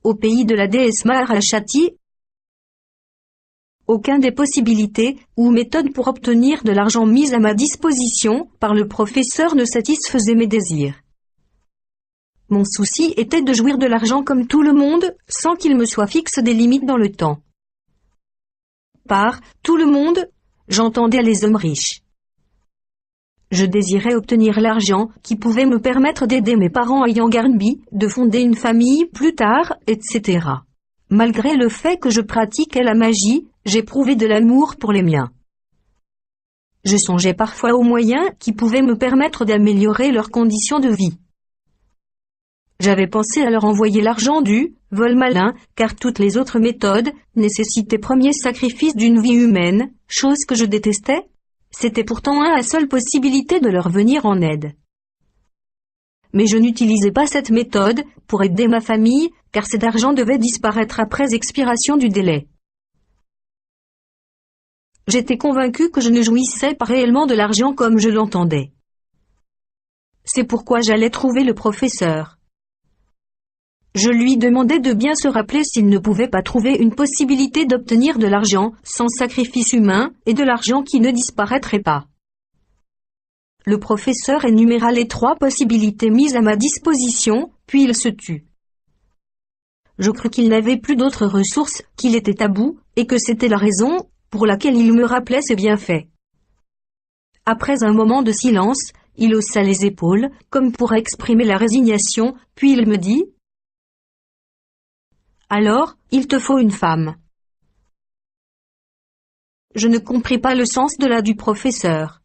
au pays de la déesse Maharashati. Aucune des possibilités ou méthodes pour obtenir de l'argent mises à ma disposition par le professeur ne satisfaisait mes désirs. Mon souci était de jouir de l'argent comme tout le monde, sans qu'il me soit fixe des limites dans le temps. Par « tout le monde », j'entendais les hommes riches. Je désirais obtenir l'argent qui pouvait me permettre d'aider mes parents à Yangarnbi, de fonder une famille plus tard, etc. Malgré le fait que je pratiquais la magie, j'éprouvais de l'amour pour les miens. Je songeais parfois aux moyens qui pouvaient me permettre d'améliorer leurs conditions de vie. J'avais pensé à leur envoyer l'argent du vol malin, car toutes les autres méthodes nécessitaient premier sacrifice d'une vie humaine, chose que je détestais. C'était pourtant la seule possibilité de leur venir en aide. Mais je n'utilisais pas cette méthode pour aider ma famille, car cet argent devait disparaître après expiration du délai. J'étais convaincu que je ne jouissais pas réellement de l'argent comme je l'entendais. C'est pourquoi j'allais trouver le professeur. Je lui demandais de bien se rappeler s'il ne pouvait pas trouver une possibilité d'obtenir de l'argent sans sacrifice humain et de l'argent qui ne disparaîtrait pas. Le professeur énuméra les 3 possibilités mises à ma disposition, puis il se tut. Je crus qu'il n'avait plus d'autres ressources, qu'il était à bout, et que c'était la raison pour laquelle il me rappelait ses bienfaits. Après un moment de silence, il haussa les épaules, comme pour exprimer la résignation, puis il me dit : « Alors, il te faut une femme. » Je ne compris pas le sens de la du professeur.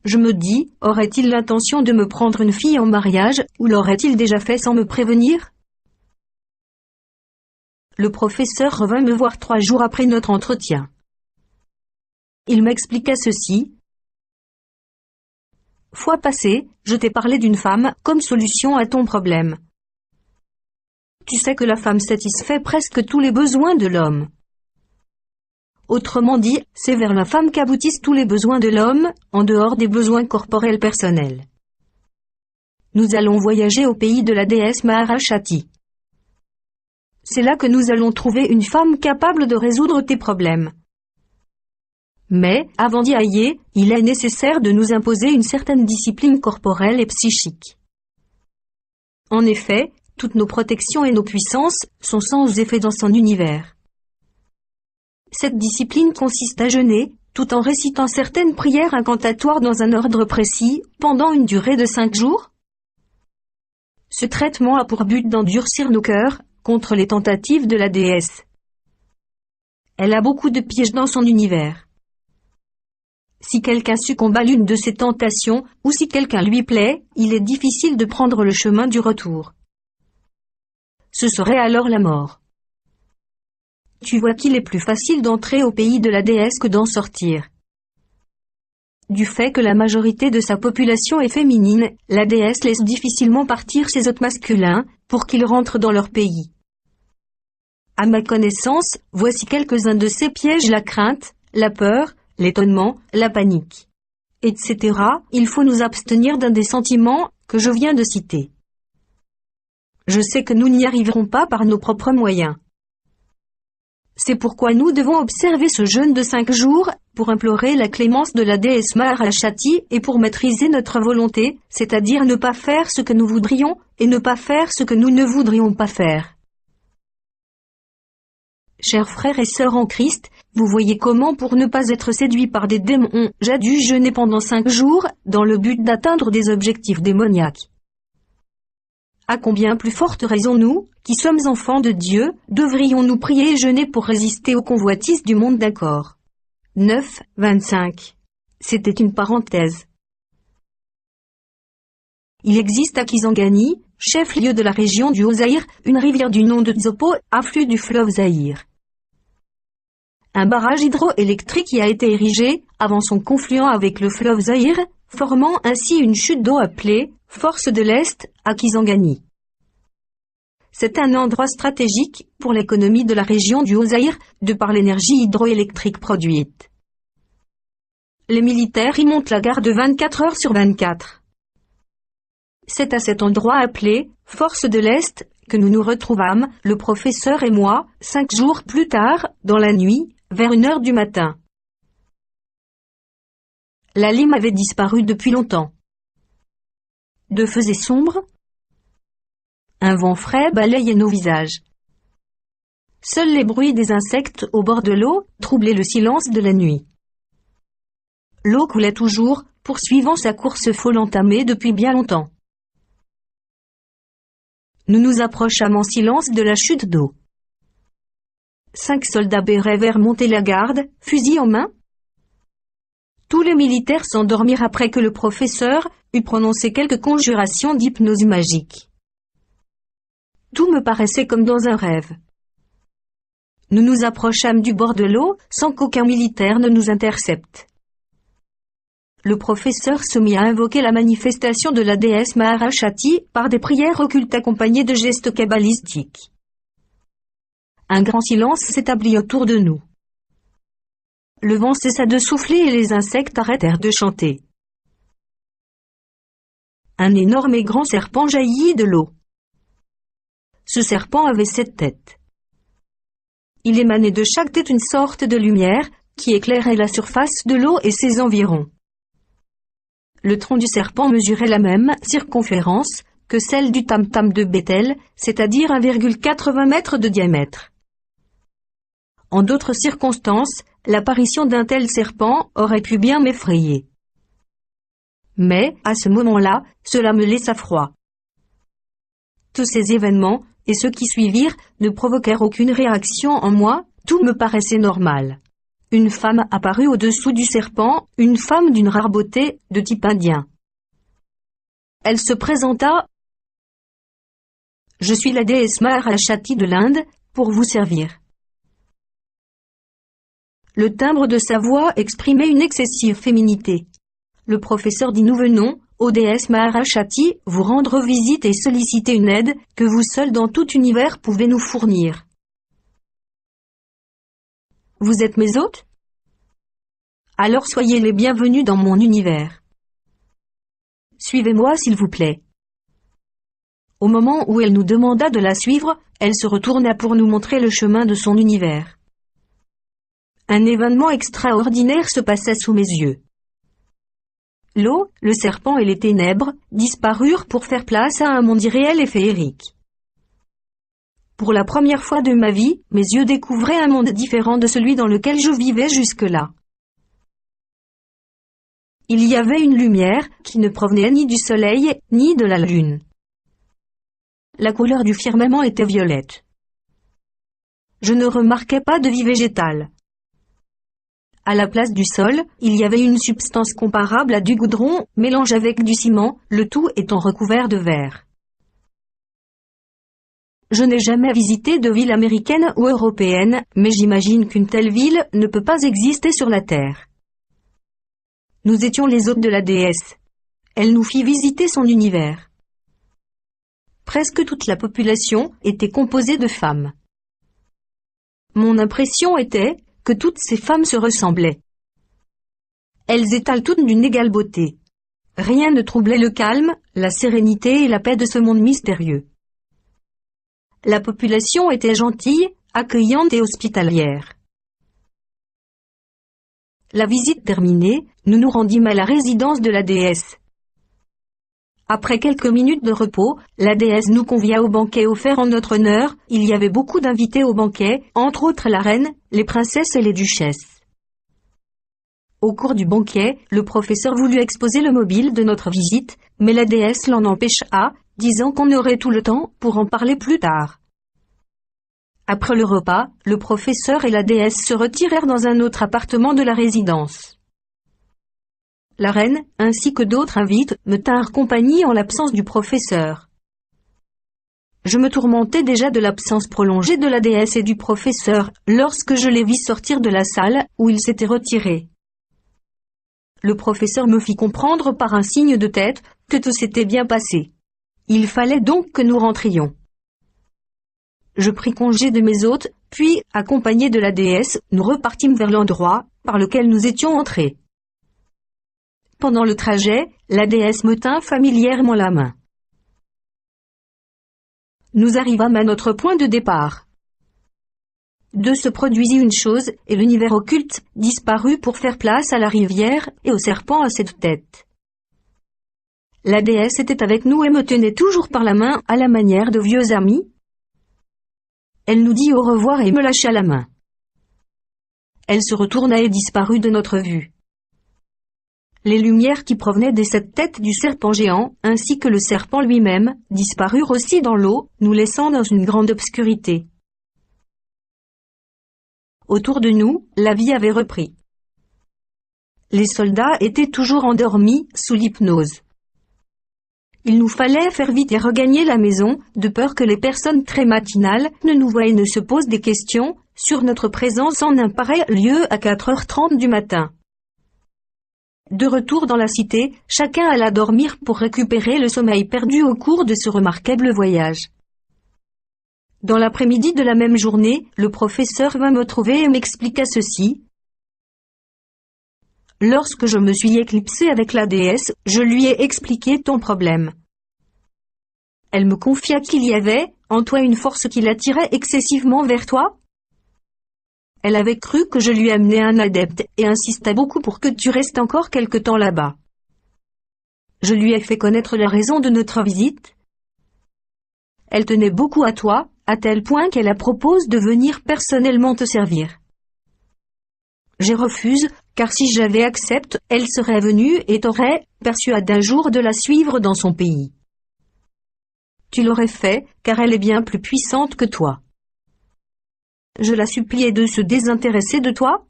Je me dis, aurait-il l'intention de me prendre une fille en mariage, ou l'aurait-il déjà fait sans me prévenir ? Le professeur revint me voir 3 jours après notre entretien. Il m'expliqua ceci. Fois passée, je t'ai parlé d'une femme comme solution à ton problème. Tu sais que la femme satisfait presque tous les besoins de l'homme. Autrement dit, c'est vers la femme qu'aboutissent tous les besoins de l'homme, en dehors des besoins corporels personnels. Nous allons voyager au pays de la déesse Maharashati. C'est là que nous allons trouver une femme capable de résoudre tes problèmes. Mais, avant d'y aller, il est nécessaire de nous imposer une certaine discipline corporelle et psychique. En effet, toutes nos protections et nos puissances sont sans effet dans son univers. Cette discipline consiste à jeûner, tout en récitant certaines prières incantatoires dans un ordre précis, pendant une durée de 5 jours. Ce traitement a pour but d'endurcir nos cœurs contre les tentatives de la déesse. Elle a beaucoup de pièges dans son univers. Si quelqu'un succombe à l'une de ces tentations, ou si quelqu'un lui plaît, il est difficile de prendre le chemin du retour. Ce serait alors la mort. Tu vois qu'il est plus facile d'entrer au pays de la déesse que d'en sortir. Du fait que la majorité de sa population est féminine, la déesse laisse difficilement partir ses hôtes masculins, pour qu'ils rentrent dans leur pays. À ma connaissance, voici quelques-uns de ces pièges: la crainte, la peur, l'étonnement, la panique, etc. Il faut nous abstenir d'un des sentiments que je viens de citer. Je sais que nous n'y arriverons pas par nos propres moyens. C'est pourquoi nous devons observer ce jeûne de 5 jours, pour implorer la clémence de la déesse Maharashati et pour maîtriser notre volonté, c'est-à-dire ne pas faire ce que nous voudrions, et ne pas faire ce que nous ne voudrions pas faire. Chers frères et sœurs en Christ, vous voyez comment pour ne pas être séduit par des démons, j'ai dû jeûner pendant 5 jours, dans le but d'atteindre des objectifs démoniaques. À combien plus forte raison nous, qui sommes enfants de Dieu, devrions-nous prier et jeûner pour résister aux convoitises du monde d'un corps. 9, 25. C'était une parenthèse. Il existe à Kisangani, chef-lieu de la région du Haut-Zaïre, une rivière du nom de Tsopo, affluent du fleuve Zaïre. Un barrage hydroélectrique y a été érigé, avant son confluent avec le fleuve Zaïre, formant ainsi une chute d'eau appelée Force de l'Est, à Kisangani. C'est un endroit stratégique pour l'économie de la région du Haut-Zaïre, de par l'énergie hydroélectrique produite. Les militaires y montent la garde 24 heures sur 24. C'est à cet endroit appelé « Force de l'Est » que nous nous retrouvâmes, le professeur et moi, 5 jours plus tard, dans la nuit, vers 1 heure du matin. La lime avait disparu depuis longtemps. De faisait sombre. Un vent frais balayait nos visages. Seuls les bruits des insectes au bord de l'eau troublaient le silence de la nuit. L'eau coulait toujours, poursuivant sa course folle entamée depuis bien longtemps. Nous nous approchâmes en silence de la chute d'eau. 5 soldats bérets verts montaient la garde, fusil en main. Tous les militaires s'endormirent après que le professeur eut prononcé quelques conjurations d'hypnose magique. Tout me paraissait comme dans un rêve. Nous nous approchâmes du bord de l'eau sans qu'aucun militaire ne nous intercepte. Le professeur se mit à invoquer la manifestation de la déesse Maharashati par des prières occultes accompagnées de gestes kabbalistiques. Un grand silence s'établit autour de nous. Le vent cessa de souffler et les insectes arrêtèrent de chanter. Un énorme et grand serpent jaillit de l'eau. Ce serpent avait 7 têtes. Il émanait de chaque tête une sorte de lumière qui éclairait la surface de l'eau et ses environs. Le tronc du serpent mesurait la même circonférence que celle du tam-tam de Bethel, c'est-à-dire 1,80 mètres de diamètre. En d'autres circonstances, l'apparition d'un tel serpent aurait pu bien m'effrayer. Mais, à ce moment-là, cela me laissa froid. Tous ces événements, et ceux qui suivirent, ne provoquèrent aucune réaction en moi, tout me paraissait normal. Une femme apparut au-dessous du serpent, une femme d'une rare beauté, de type indien. Elle se présenta. « Je suis la déesse Maharashati de l'Inde, pour vous servir. » Le timbre de sa voix exprimait une excessive féminité. Le professeur dit « Nous venons, ô déesse Maharashati, vous rendre visite et solliciter une aide que vous seul dans tout univers pouvez nous fournir. » Vous êtes mes hôtes? Alors soyez les bienvenus dans mon univers. Suivez-moi s'il vous plaît. Au moment où elle nous demanda de la suivre, elle se retourna pour nous montrer le chemin de son univers. Un événement extraordinaire se passa sous mes yeux. L'eau, le serpent et les ténèbres disparurent pour faire place à un monde irréel et féerique. Pour la première fois de ma vie, mes yeux découvraient un monde différent de celui dans lequel je vivais jusque-là. Il y avait une lumière qui ne provenait ni du soleil, ni de la lune. La couleur du firmament était violette. Je ne remarquais pas de vie végétale. À la place du sol, il y avait une substance comparable à du goudron, mélangée avec du ciment, le tout étant recouvert de verre. Je n'ai jamais visité de ville américaine ou européenne, mais j'imagine qu'une telle ville ne peut pas exister sur la Terre. Nous étions les hôtes de la déesse. Elle nous fit visiter son univers. Presque toute la population était composée de femmes. Mon impression était que toutes ces femmes se ressemblaient. Elles étalent toutes d'une égale beauté. Rien ne troublait le calme, la sérénité et la paix de ce monde mystérieux. La population était gentille, accueillante et hospitalière. La visite terminée, nous nous rendîmes à la résidence de la déesse. Après quelques minutes de repos, la déesse nous convia au banquet offert en notre honneur. Il y avait beaucoup d'invités au banquet, entre autres la reine, les princesses et les duchesses. Au cours du banquet, le professeur voulut exposer le mobile de notre visite, mais la déesse l'en empêcha, disant qu'on aurait tout le temps pour en parler plus tard. Après le repas, le professeur et la déesse se retirèrent dans un autre appartement de la résidence. La reine, ainsi que d'autres invités, me tinrent compagnie en l'absence du professeur. Je me tourmentais déjà de l'absence prolongée de la déesse et du professeur, lorsque je les vis sortir de la salle où ils s'étaient retirés. Le professeur me fit comprendre par un signe de tête que tout s'était bien passé. Il fallait donc que nous rentrions. Je pris congé de mes hôtes, puis, accompagnés de la déesse, nous repartîmes vers l'endroit par lequel nous étions entrés. Pendant le trajet, la déesse me tint familièrement la main. nous arrivâmes à notre point de départ. De se produisit une chose, et l'univers occulte disparut pour faire place à la rivière et au serpent à cette tête. La déesse était avec nous et me tenait toujours par la main à la manière de vieux amis. Elle nous dit au revoir et me lâcha la main. Elle se retourna et disparut de notre vue. Les lumières qui provenaient des sept têtes du serpent géant, ainsi que le serpent lui-même, disparurent aussi dans l'eau, nous laissant dans une grande obscurité. Autour de nous, la vie avait repris. Les soldats étaient toujours endormis, sous l'hypnose. Il nous fallait faire vite et regagner la maison, de peur que les personnes très matinales ne nous voient et ne se posent des questions sur notre présence en un pareil lieu à 4h30 du matin. De retour dans la cité, chacun alla dormir pour récupérer le sommeil perdu au cours de ce remarquable voyage. Dans l'après-midi de la même journée, le professeur vint me trouver et m'expliqua ceci. Lorsque je me suis éclipsé avec la déesse, je lui ai expliqué ton problème. Elle me confia qu'il y avait, en toi, une force qui l'attirait excessivement vers toi. Elle avait cru que je lui amenais un adepte et insista beaucoup pour que tu restes encore quelque temps là-bas. Je lui ai fait connaître la raison de notre visite. Elle tenait beaucoup à toi, à tel point qu'elle a proposé de venir personnellement te servir. Je refuse, car si j'avais accepté, elle serait venue et t'aurait persuadé un jour de la suivre dans son pays. Tu l'aurais fait, car elle est bien plus puissante que toi. Je la suppliai de se désintéresser de toi.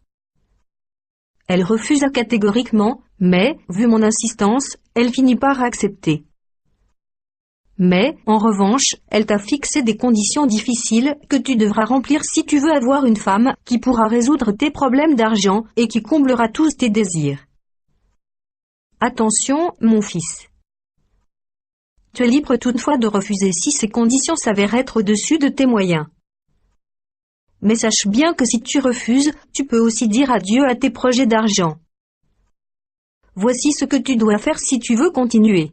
Elle refusa catégoriquement, mais, vu mon insistance, elle finit par accepter. Mais, en revanche, elle t'a fixé des conditions difficiles que tu devras remplir si tu veux avoir une femme qui pourra résoudre tes problèmes d'argent et qui comblera tous tes désirs. Attention, mon fils. Tu es libre toutefois de refuser si ces conditions s'avèrent être au-dessus de tes moyens. Mais sache bien que si tu refuses, tu peux aussi dire adieu à tes projets d'argent. Voici ce que tu dois faire si tu veux continuer.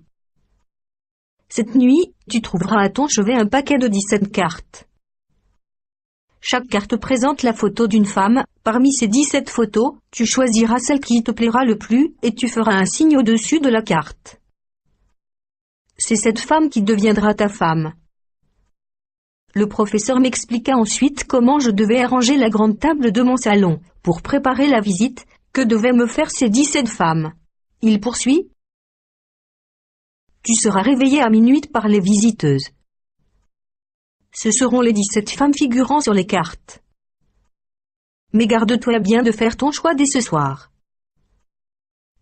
Cette nuit, tu trouveras à ton chevet un paquet de 17 cartes. Chaque carte présente la photo d'une femme. Parmi ces 17 photos, tu choisiras celle qui te plaira le plus et tu feras un signe au-dessus de la carte. C'est cette femme qui deviendra ta femme. Le professeur m'expliqua ensuite comment je devais arranger la grande table de mon salon, pour préparer la visite, que devaient me faire ces 17 femmes. Il poursuit. Tu seras réveillé à minuit par les visiteuses. Ce seront les 17 femmes figurant sur les cartes. Mais garde-toi bien de faire ton choix dès ce soir.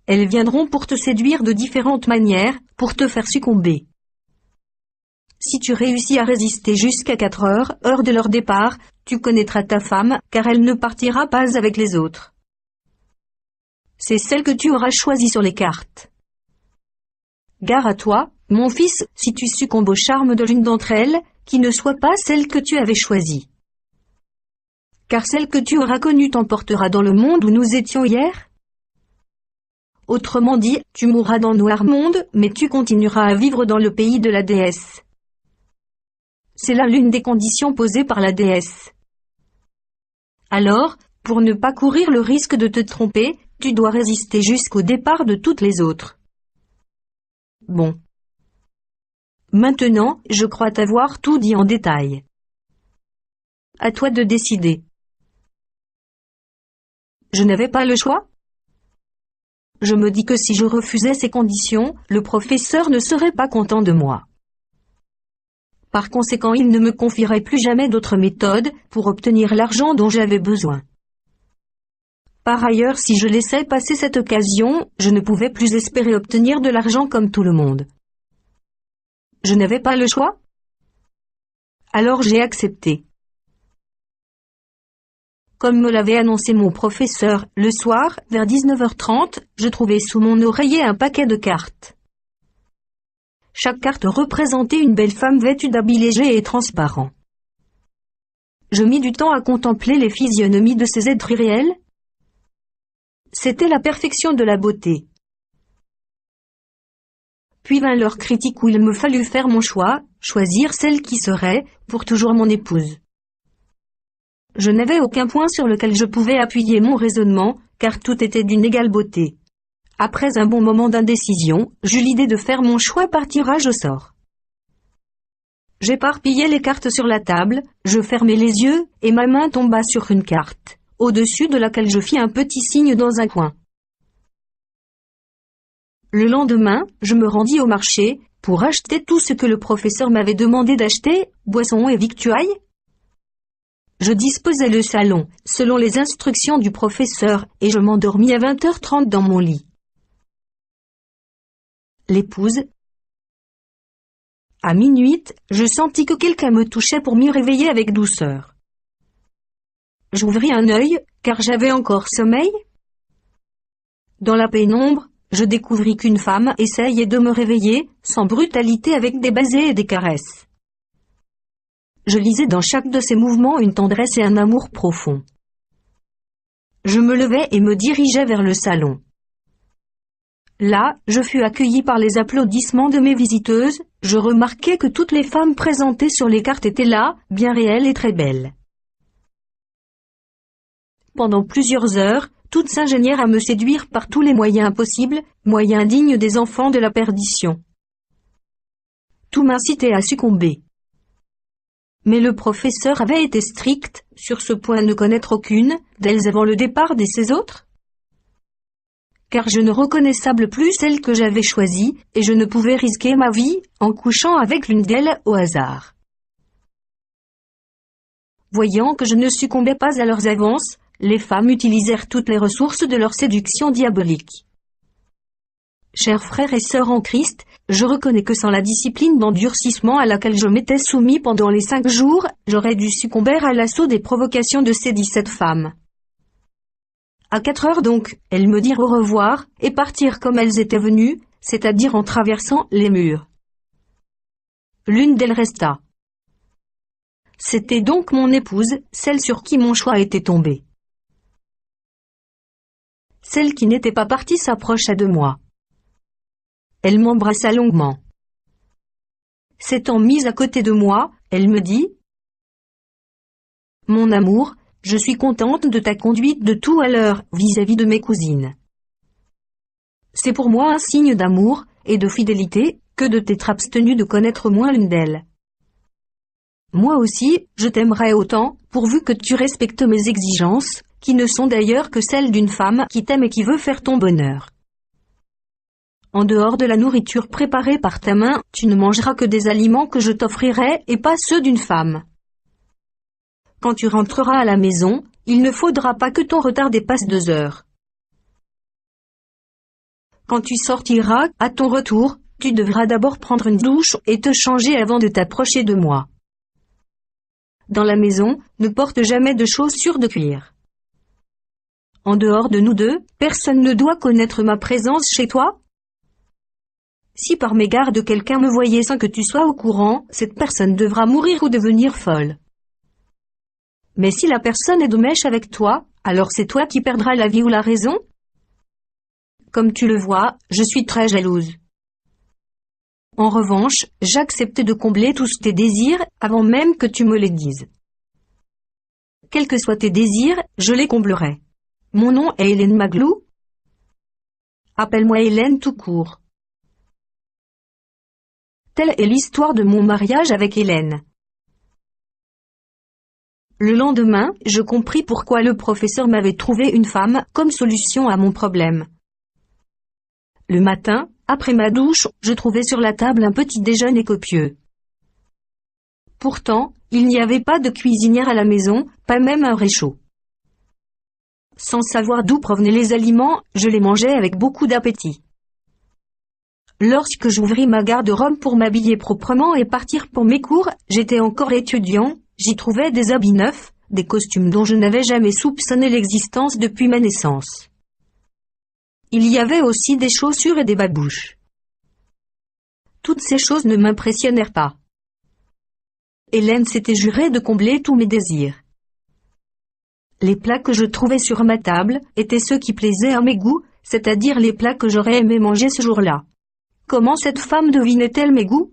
Elles viendront pour te séduire de différentes manières, pour te faire succomber. Si tu réussis à résister jusqu'à 4 heures, heure de leur départ, tu connaîtras ta femme, car elle ne partira pas avec les autres. C'est celle que tu auras choisie sur les cartes. Gare à toi, mon fils, si tu succombes au charme de l'une d'entre elles, qui ne soit pas celle que tu avais choisie. Car celle que tu auras connue t'emportera dans le monde où nous étions hier. Autrement dit, tu mourras dans Noirmonde, mais tu continueras à vivre dans le pays de la déesse. C'est là l'une des conditions posées par la déesse. Alors, pour ne pas courir le risque de te tromper, tu dois résister jusqu'au départ de toutes les autres. Bon. Maintenant, je crois t'avoir tout dit en détail. À toi de décider. Je n'avais pas le choix? Je me dis que si je refusais ces conditions, le professeur ne serait pas content de moi. Par conséquent, il ne me confierait plus jamais d'autres méthodes pour obtenir l'argent dont j'avais besoin. Par ailleurs, si je laissais passer cette occasion, je ne pouvais plus espérer obtenir de l'argent comme tout le monde. Je n'avais pas le choix? Alors j'ai accepté. Comme me l'avait annoncé mon professeur, le soir, vers 19h30, je trouvai sous mon oreiller un paquet de cartes. Chaque carte représentait une belle femme vêtue d'habits légers et transparents. Je mis du temps à contempler les physionomies de ces êtres irréels. C'était la perfection de la beauté. Puis vint l'heure critique où il me fallut faire mon choix, choisir celle qui serait, pour toujours mon épouse. Je n'avais aucun point sur lequel je pouvais appuyer mon raisonnement, car tout était d'une égale beauté. Après un bon moment d'indécision, j'eus l'idée de faire mon choix par tirage au sort. J'éparpillai les cartes sur la table, je fermai les yeux, et ma main tomba sur une carte, au-dessus de laquelle je fis un petit signe dans un coin. Le lendemain, je me rendis au marché, pour acheter tout ce que le professeur m'avait demandé d'acheter, boissons et victuailles. Je disposai le salon, selon les instructions du professeur, et je m'endormis à 20h30 dans mon lit. L'épouse. À minuit, je sentis que quelqu'un me touchait pour m'y réveiller avec douceur. J'ouvris un œil, car j'avais encore sommeil. Dans la pénombre, je découvris qu'une femme essayait de me réveiller, sans brutalité, avec des baisers et des caresses. Je lisais dans chaque de ses mouvements une tendresse et un amour profond. Je me levai et me dirigeai vers le salon. Là, je fus accueilli par les applaudissements de mes visiteuses, je remarquai que toutes les femmes présentées sur les cartes étaient là, bien réelles et très belles. Pendant plusieurs heures, toutes s'ingénièrent à me séduire par tous les moyens possibles, moyens dignes des enfants de la perdition. Tout m'incitait à succomber. Mais le professeur avait été strict, sur ce point ne connaître aucune, d'elles avant le départ de ces autres. Car je ne reconnaissable plus celle que j'avais choisie, et je ne pouvais risquer ma vie, en couchant avec l'une d'elles, au hasard. Voyant que je ne succombais pas à leurs avances, les femmes utilisèrent toutes les ressources de leur séduction diabolique. Chers frères et sœurs en Christ, je reconnais que sans la discipline d'endurcissement à laquelle je m'étais soumis pendant les 5 jours, j'aurais dû succomber à l'assaut des provocations de ces 17 femmes. À 4 heures donc, elles me dirent au revoir, et partirent comme elles étaient venues, c'est-à-dire en traversant les murs. L'une d'elles resta. C'était donc mon épouse, celle sur qui mon choix était tombé. Celle qui n'était pas partie s'approcha de moi. Elle m'embrassa longuement. S'étant mise à côté de moi, elle me dit : « Mon amour, je suis contente de ta conduite de tout à l'heure vis-à-vis de mes cousines. C'est pour moi un signe d'amour et de fidélité que de t'être abstenu de connaître moins l'une d'elles. Moi aussi, je t'aimerai autant, pourvu que tu respectes mes exigences, qui ne sont d'ailleurs que celles d'une femme qui t'aime et qui veut faire ton bonheur. En dehors de la nourriture préparée par ta main, tu ne mangeras que des aliments que je t'offrirai et pas ceux d'une femme. Quand tu rentreras à la maison, il ne faudra pas que ton retard dépasse 2 heures. Quand tu sortiras, à ton retour, tu devras d'abord prendre une douche et te changer avant de t'approcher de moi. Dans la maison, ne porte jamais de chaussures de cuir. En dehors de nous deux, personne ne doit connaître ma présence chez toi. Si par mégarde quelqu'un me voyait sans que tu sois au courant, cette personne devra mourir ou devenir folle. Mais si la personne est de mèche avec toi, alors c'est toi qui perdras la vie ou la raison. Comme tu le vois, je suis très jalouse. En revanche, j'accepte de combler tous tes désirs, avant même que tu me les dises. Quels que soient tes désirs, je les comblerai. Mon nom est Hélène Maglou. Appelle-moi Hélène tout court. Telle est l'histoire de mon mariage avec Hélène. Le lendemain, je compris pourquoi le professeur m'avait trouvé une femme comme solution à mon problème. Le matin, après ma douche, je trouvai sur la table un petit déjeuner copieux. Pourtant, il n'y avait pas de cuisinière à la maison, pas même un réchaud. Sans savoir d'où provenaient les aliments, je les mangeais avec beaucoup d'appétit. Lorsque j'ouvris ma garde-robe pour m'habiller proprement et partir pour mes cours, j'étais encore étudiant, j'y trouvais des habits neufs, des costumes dont je n'avais jamais soupçonné l'existence depuis ma naissance. Il y avait aussi des chaussures et des babouches. Toutes ces choses ne m'impressionnèrent pas. Hélène s'était jurée de combler tous mes désirs. Les plats que je trouvais sur ma table étaient ceux qui plaisaient à mes goûts, c'est-à-dire les plats que j'aurais aimé manger ce jour-là. Comment cette femme devinait-elle mes goûts?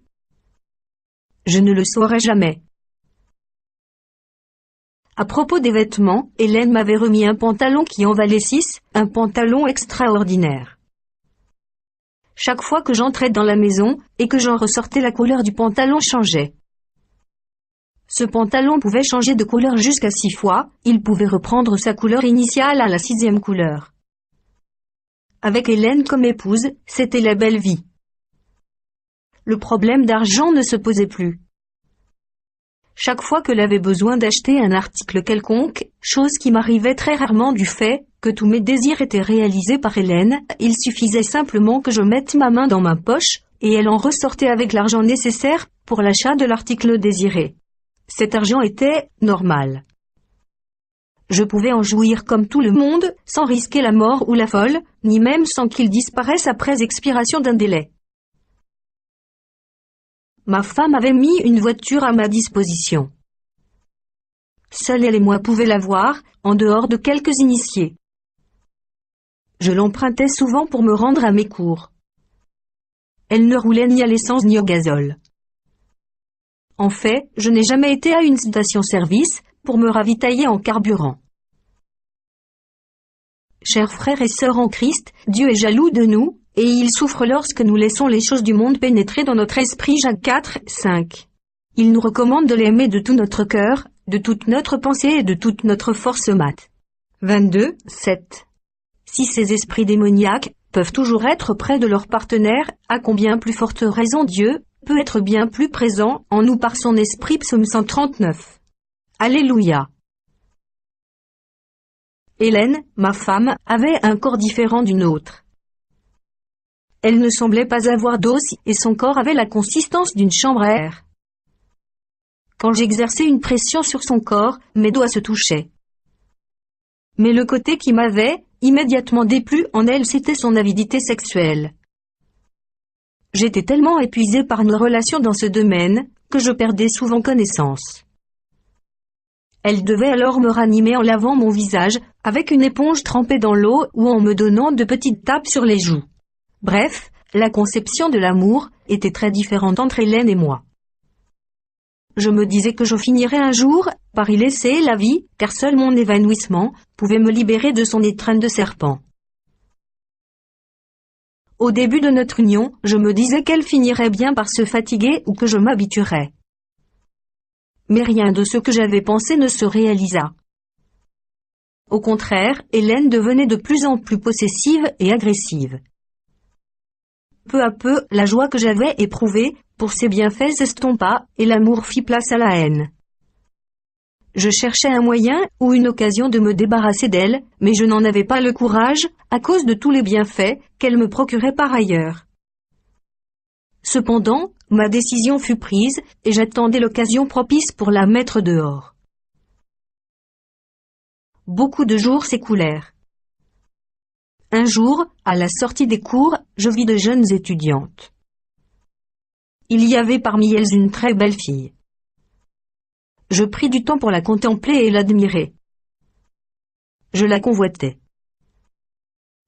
Je ne le saurai jamais. À propos des vêtements, Hélène m'avait remis un pantalon qui en valait 6, un pantalon extraordinaire. Chaque fois que j'entrais dans la maison, et que j'en ressortais, la couleur du pantalon changeait. Ce pantalon pouvait changer de couleur jusqu'à 6 fois, il pouvait reprendre sa couleur initiale à la 6e couleur. Avec Hélène comme épouse, c'était la belle vie. Le problème d'argent ne se posait plus. Chaque fois que j'avais besoin d'acheter un article quelconque, chose qui m'arrivait très rarement du fait que tous mes désirs étaient réalisés par Hélène, il suffisait simplement que je mette ma main dans ma poche, et elle en ressortait avec l'argent nécessaire pour l'achat de l'article désiré. Cet argent était normal. Je pouvais en jouir comme tout le monde, sans risquer la mort ou la folle, ni même sans qu'il disparaisse après expiration d'un délai. Ma femme avait mis une voiture à ma disposition. Seule elle et moi pouvaient l'avoir, en dehors de quelques initiés. Je l'empruntais souvent pour me rendre à mes cours. Elle ne roulait ni à l'essence ni au gazole. En fait, je n'ai jamais été à une station-service pour me ravitailler en carburant. Chers frères et sœurs en Christ, Dieu est jaloux de nous, et il souffre lorsque nous laissons les choses du monde pénétrer dans notre esprit. Jacques 4, 5. Il nous recommande de l'aimer de tout notre cœur, de toute notre pensée et de toute notre force. Matthieu 22, 7. Si ces esprits démoniaques peuvent toujours être près de leur partenaire, à combien plus forte raison Dieu peut être bien plus présent en nous par son esprit. Psaume 139. Alléluia. Hélène, ma femme, avait un corps différent d'une autre. Elle ne semblait pas avoir d'os et son corps avait la consistance d'une chambre à air. Quand j'exerçais une pression sur son corps, mes doigts se touchaient. Mais le côté qui m'avait immédiatement déplu en elle, c'était son avidité sexuelle. J'étais tellement épuisé par nos relations dans ce domaine, que je perdais souvent connaissance. Elle devait alors me ranimer en lavant mon visage, avec une éponge trempée dans l'eau ou en me donnant de petites tapes sur les joues. Bref, la conception de l'amour était très différente entre Hélène et moi. Je me disais que je finirais un jour par y laisser la vie, car seul mon évanouissement pouvait me libérer de son étreinte de serpent. Au début de notre union, je me disais qu'elle finirait bien par se fatiguer ou que je m'habituerais. Mais rien de ce que j'avais pensé ne se réalisa. Au contraire, Hélène devenait de plus en plus possessive et agressive. Peu à peu, la joie que j'avais éprouvée pour ses bienfaits s'estompa, et l'amour fit place à la haine. Je cherchais un moyen ou une occasion de me débarrasser d'elle, mais je n'en avais pas le courage, à cause de tous les bienfaits qu'elle me procurait par ailleurs. Cependant, ma décision fut prise, et j'attendais l'occasion propice pour la mettre dehors. Beaucoup de jours s'écoulèrent. Un jour, à la sortie des cours, je vis de jeunes étudiantes. Il y avait parmi elles une très belle fille. Je pris du temps pour la contempler et l'admirer. Je la convoitais.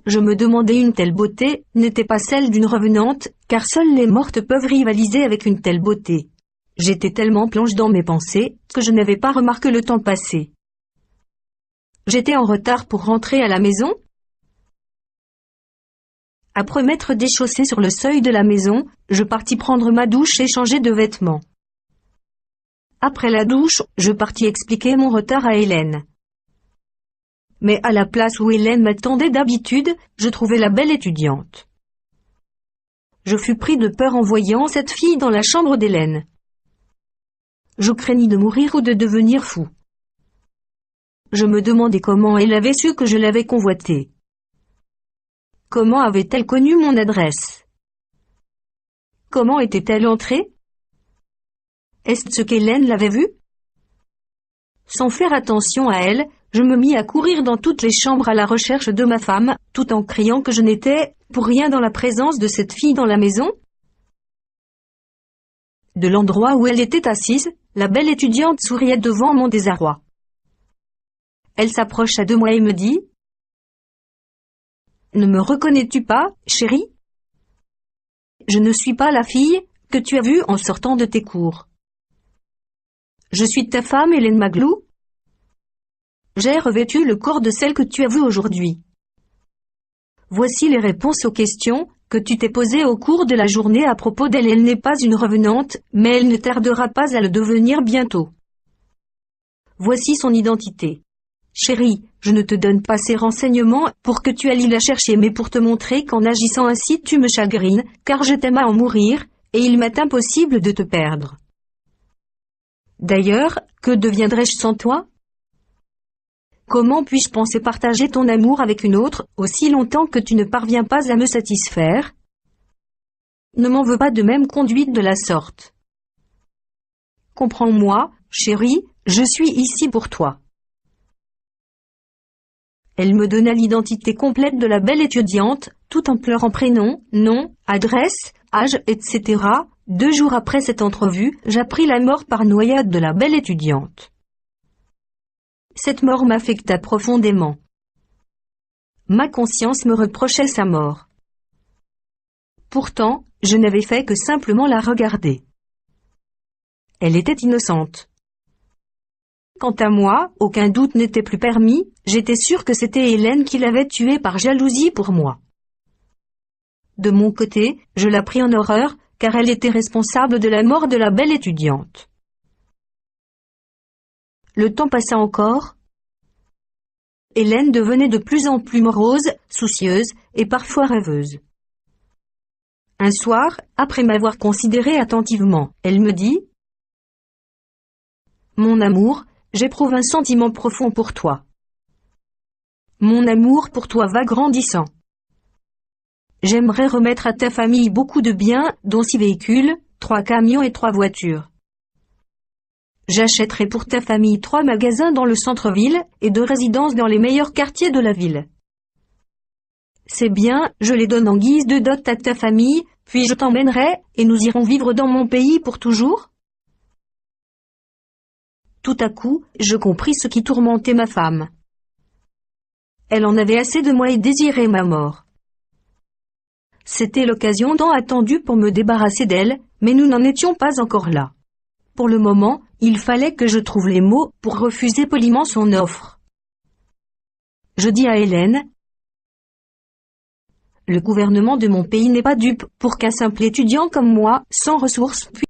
Je me demandais, une telle beauté n'était pas celle d'une revenante, car seules les mortes peuvent rivaliser avec une telle beauté. J'étais tellement plongé dans mes pensées que je n'avais pas remarqué le temps passé. J'étais en retard pour rentrer à la maison. Après m'être déchaussé sur le seuil de la maison, je partis prendre ma douche et changer de vêtements. Après la douche, je partis expliquer mon retard à Hélène. Mais à la place où Hélène m'attendait d'habitude, je trouvais la belle étudiante. Je fus pris de peur en voyant cette fille dans la chambre d'Hélène. Je craignis de mourir ou de devenir fou. Je me demandais comment elle avait su que je l'avais convoitée. Comment avait-elle connu mon adresse? Comment était-elle entrée? Est-ce ce qu'Hélène l'avait vue? Sans faire attention à elle, je me mis à courir dans toutes les chambres à la recherche de ma femme, tout en criant que je n'étais pour rien dans la présence de cette fille dans la maison. De l'endroit où elle était assise, la belle étudiante souriait devant mon désarroi. Elle s'approcha de moi et me dit: « Ne me reconnais-tu pas, chérie ? je ne suis pas la fille que tu as vue en sortant de tes cours. Je suis ta femme Hélène Maglou. J'ai revêtu le corps de celle que tu as vue aujourd'hui. Voici les réponses aux questions que tu t'es posées au cours de la journée à propos d'elle. Elle n'est pas une revenante, mais elle ne tardera pas à le devenir bientôt. Voici son identité. Chérie, je ne te donne pas ces renseignements pour que tu ailles la chercher, mais pour te montrer qu'en agissant ainsi tu me chagrines, car je t'aime à en mourir, et il m'est impossible de te perdre. D'ailleurs, que deviendrais-je sans toi? Comment puis-je penser partager ton amour avec une autre, aussi longtemps que tu ne parviens pas à me satisfaire? Ne m'en veux pas de même conduite de la sorte. Comprends-moi, chérie, je suis ici pour toi. Elle me donna l'identité complète de la belle étudiante, tout en pleurant prénom, nom, adresse, âge, etc. 2 jours après cette entrevue, j'appris la mort par noyade de la belle étudiante. Cette mort m'affecta profondément. Ma conscience me reprochait sa mort. Pourtant, je n'avais fait que simplement la regarder. Elle était innocente. Quant à moi, aucun doute n'était plus permis, j'étais sûr que c'était Hélène qui l'avait tuée par jalousie pour moi. De mon côté, je la pris en horreur, car elle était responsable de la mort de la belle étudiante. Le temps passa encore. Hélène devenait de plus en plus morose, soucieuse, et parfois rêveuse. Un soir, après m'avoir considéré attentivement, elle me dit : « Mon amour, j'éprouve un sentiment profond pour toi. Mon amour pour toi va grandissant. J'aimerais remettre à ta famille beaucoup de biens, dont 6 véhicules, 3 camions et 3 voitures. J'achèterai pour ta famille 3 magasins dans le centre-ville et 2 résidences dans les meilleurs quartiers de la ville. Ces biens, je les donne en guise de dot à ta famille, puis je t'emmènerai, et nous irons vivre dans mon pays pour toujours. » Tout à coup, je compris ce qui tourmentait ma femme. Elle en avait assez de moi et désirait ma mort. C'était l'occasion tant attendue pour me débarrasser d'elle, mais nous n'en étions pas encore là. Pour le moment, il fallait que je trouve les mots pour refuser poliment son offre. Je dis à Hélène : « Le gouvernement de mon pays n'est pas dupe pour qu'un simple étudiant comme moi, sans ressources,